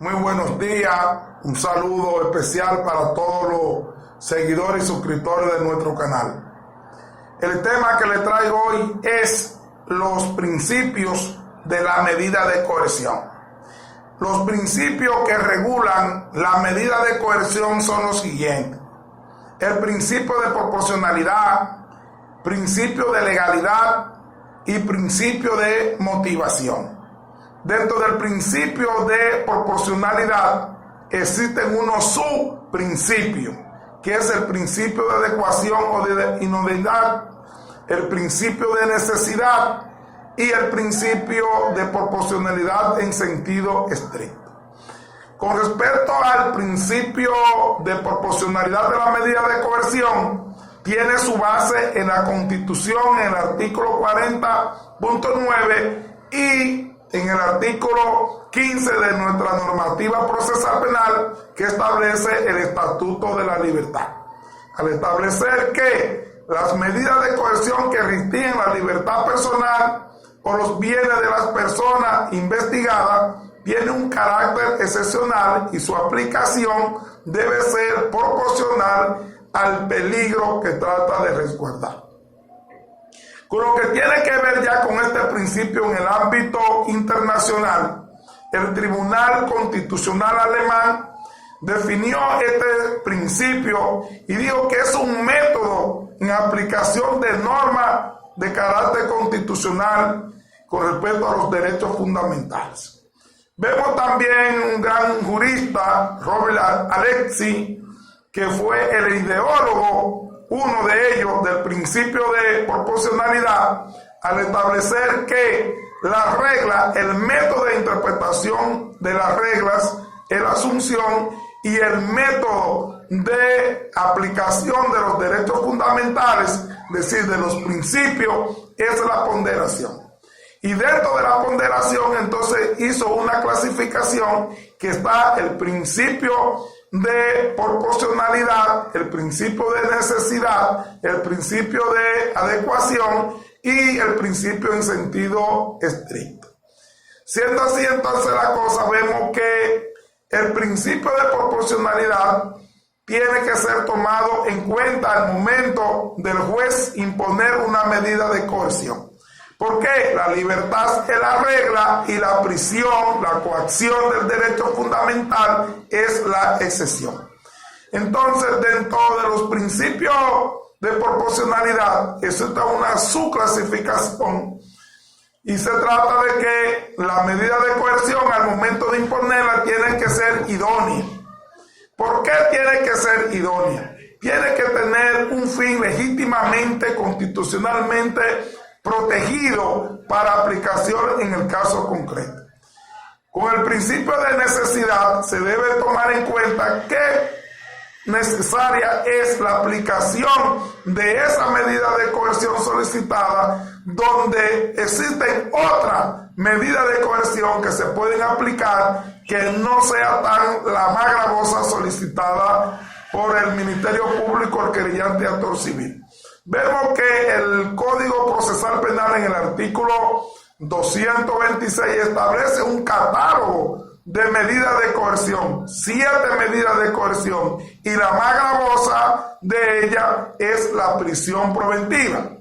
Muy buenos días, un saludo especial para todos los seguidores y suscriptores de nuestro canal. El tema que le traigo hoy es los principios de la medida de coerción. Los principios que regulan la medida de coerción son los siguientes: el principio de proporcionalidad, principio de legalidad y principio de motivación. Dentro del principio de proporcionalidad existen unos subprincipios, que es el principio de adecuación o de idoneidad, el principio de necesidad y el principio de proporcionalidad en sentido estricto. Con respecto al principio de proporcionalidad de la medida de coerción, tiene su base en la Constitución, en el artículo 40.9 y en el artículo 15 de nuestra normativa procesal penal, que establece el Estatuto de la Libertad. Al establecer que las medidas de coerción que restringen la libertad personal o los bienes de las personas investigadas tienen un carácter excepcional y su aplicación debe ser proporcional al peligro que trata de resguardar. Con lo que tiene que ver ya con este principio en el ámbito internacional, el Tribunal Constitucional Alemán definió este principio y dijo que es un método en aplicación de normas de carácter constitucional con respecto a los derechos fundamentales. Vemos también un gran jurista, Robert Alexy, que fue el ideólogo, uno de ellos, del principio de proporcionalidad, al establecer que las reglas, el método de interpretación de las reglas es la asunción y el método de aplicación de los derechos fundamentales, es decir, de los principios, es la ponderación. Y dentro de la ponderación, entonces, hizo una clasificación que está el principio de proporcionalidad, el principio de necesidad, el principio de adecuación y el principio en sentido estricto. Siendo así entonces la cosa, vemos que el principio de proporcionalidad tiene que ser tomado en cuenta al momento del juez imponer una medida de coerción. Porque la libertad es la regla y la prisión, la coacción del derecho fundamental es la excepción. Entonces, dentro de los principios de proporcionalidad existe una subclasificación y se trata de que la medida de coerción al momento de imponerla tiene que ser idónea. ¿Por qué tiene que ser idónea? Tiene que tener un fin legítimamente, constitucionalmente protegido para aplicación en el caso concreto. Con el principio de necesidad se debe tomar en cuenta que necesaria es la aplicación de esa medida de coerción solicitada, donde existen otras medidas de coerción que se pueden aplicar que no sea tan la más gravosa solicitada por el Ministerio Público, el querellante y actor civil. Vemos que el Código Procesal Penal en el artículo 226 establece un catálogo de medidas de coerción, 7 medidas de coerción, y la más gravosa de ellas es la prisión preventiva.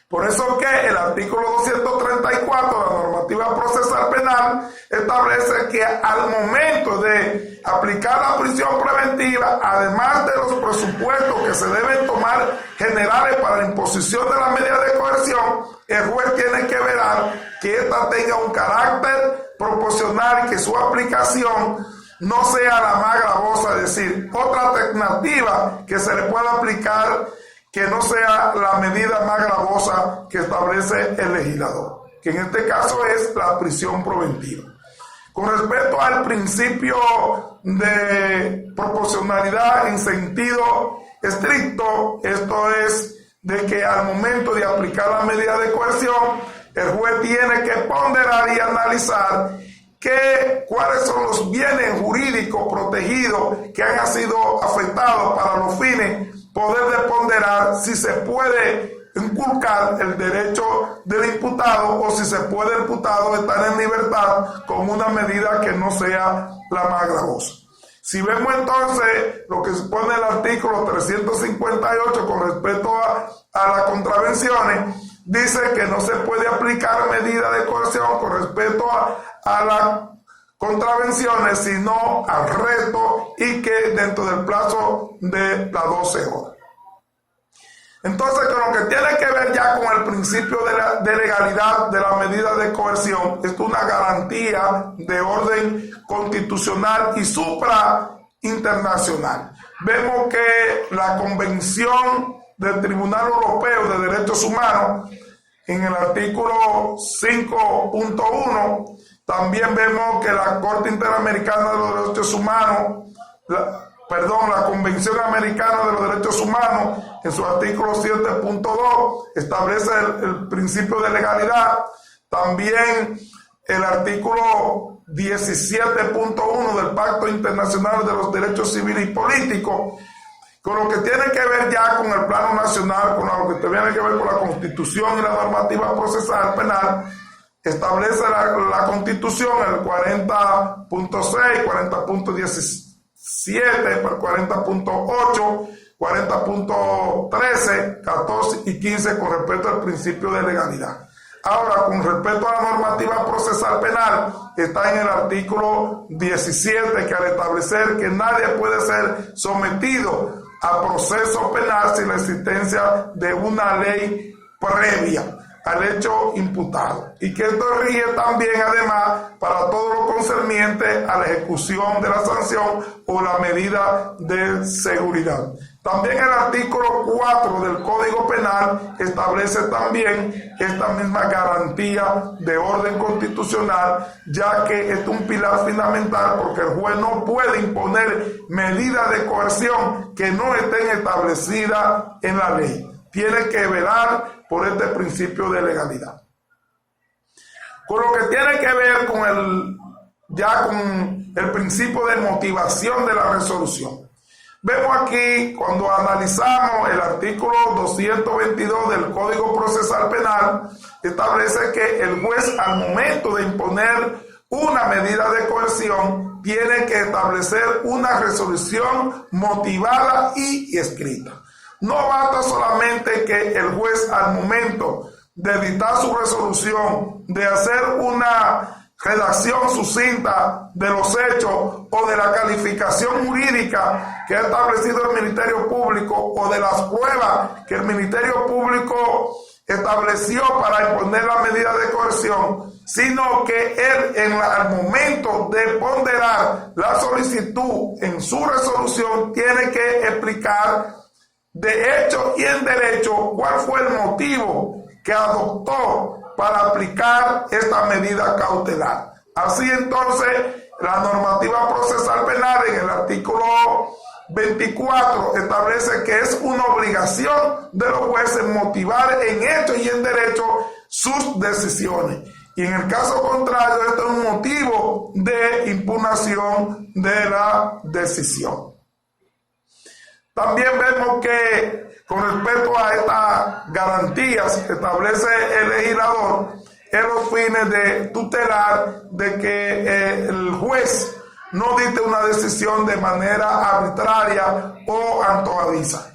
Por eso que el artículo 234 de la normativa procesal penal establece que al momento de aplicar la prisión preventiva, además de los presupuestos que se deben tomar generales para la imposición de la medida de coerción, el juez tiene que velar que ésta tenga un carácter proporcional y que su aplicación no sea la más gravosa, es decir, otra alternativa que se le pueda aplicar que no sea la medida más gravosa que establece el legislador, que en este caso es la prisión preventiva. Con respecto al principio de proporcionalidad en sentido estricto, esto es de que al momento de aplicar la medida de coerción, el juez tiene que ponderar y analizar cuáles son los bienes jurídicos protegidos que han sido afectados para los fines poder ponderar si se puede inculcar el derecho del imputado o si se puede el imputado estar en libertad con una medida que no sea la más gravosa. Si vemos entonces lo que supone el artículo 358 con respecto a las contravenciones, dice que no se puede aplicar medida de coerción con respecto a las contravenciones, sino arresto y que dentro del plazo de las 12 horas. Entonces, con lo que tiene que ver ya con el principio de legalidad de la medida de coerción, es una garantía de orden constitucional y suprainternacional. Vemos que la Convención del Tribunal Europeo de Derechos Humanos, en el artículo 5.1, también vemos que la Corte Interamericana de los Derechos Humanos, la Convención Americana de los Derechos Humanos, en su artículo 7.2, establece el principio de legalidad. También el artículo 17.1 del Pacto Internacional de los Derechos Civiles y Políticos, con lo que tiene que ver ya con el plano nacional, con lo que tiene que ver con la Constitución y la normativa procesal penal, establece la Constitución en el 40.6, 40.17, 40.8, 40.13, 14 y 15 con respecto al principio de legalidad. Ahora, con respecto a la normativa procesal penal, está en el artículo 17, que al establecer que nadie puede ser sometido a proceso penal sin la existencia de una ley previa al hecho imputado, y que esto rige también además para todo lo concerniente a la ejecución de la sanción o la medida de seguridad. También el artículo 4 del Código Penal establece también esta misma garantía de orden constitucional, ya que es un pilar fundamental, porque el juez no puede imponer medidas de coerción que no estén establecidas en la ley. Tiene que velar por este principio de legalidad. Con lo que tiene que ver con el principio de motivación de la resolución. Vemos aquí, cuando analizamos el artículo 222 del Código Procesal Penal, establece que el juez, al momento de imponer una medida de coerción, tiene que establecer una resolución motivada y escrita. No basta solamente que el juez, al momento de dictar su resolución, de hacer una redacción sucinta de los hechos o de la calificación jurídica que ha establecido el Ministerio Público o de las pruebas que el Ministerio Público estableció para imponer la medida de coerción, sino que él, al momento de ponderar la solicitud en su resolución, tiene que explicar de hecho y en derecho cuál fue el motivo que adoptó para aplicar esta medida cautelar. Así entonces, la normativa procesal penal en el artículo 24 establece que es una obligación de los jueces motivar en hecho y en derecho sus decisiones. Y en el caso contrario, esto es un motivo de impugnación de la decisión. También vemos que con respecto a estas garantías que establece el legislador, en los fines de tutelar de que el juez no dicte una decisión de manera arbitraria o antojadiza.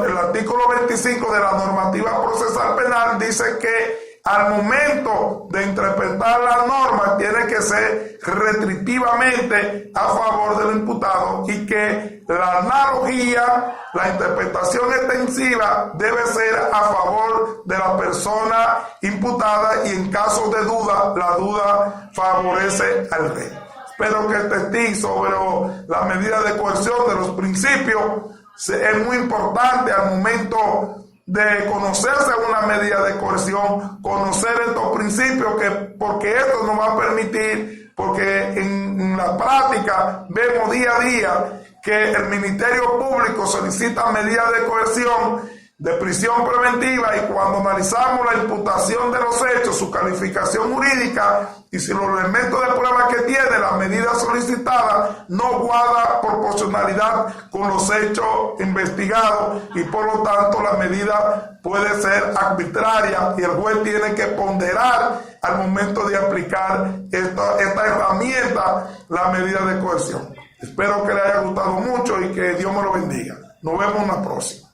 El artículo 25 de la normativa procesal penal dice que al momento de interpretar la norma tiene que ser restrictivamente a favor del imputado y que la analogía, la interpretación extensiva debe ser a favor de la persona imputada y en caso de duda, la duda favorece al rey. Espero que el testigo sobre la medida de coerción de los principios es muy importante al momento de conocerse una medida de coerción, conocer estos principios, porque esto nos va a permitir, porque en la práctica vemos día a día que el Ministerio Público solicita medidas de coerción de prisión preventiva, y cuando analizamos la imputación de los hechos, su calificación jurídica y si los elementos de prueba que tiene la medida solicitada no guarda proporcionalidad con los hechos investigados, y por lo tanto la medida puede ser arbitraria y el juez tiene que ponderar al momento de aplicar esta herramienta, la medida de coerción. Espero que le haya gustado mucho y que Dios me lo bendiga. Nos vemos en la próxima.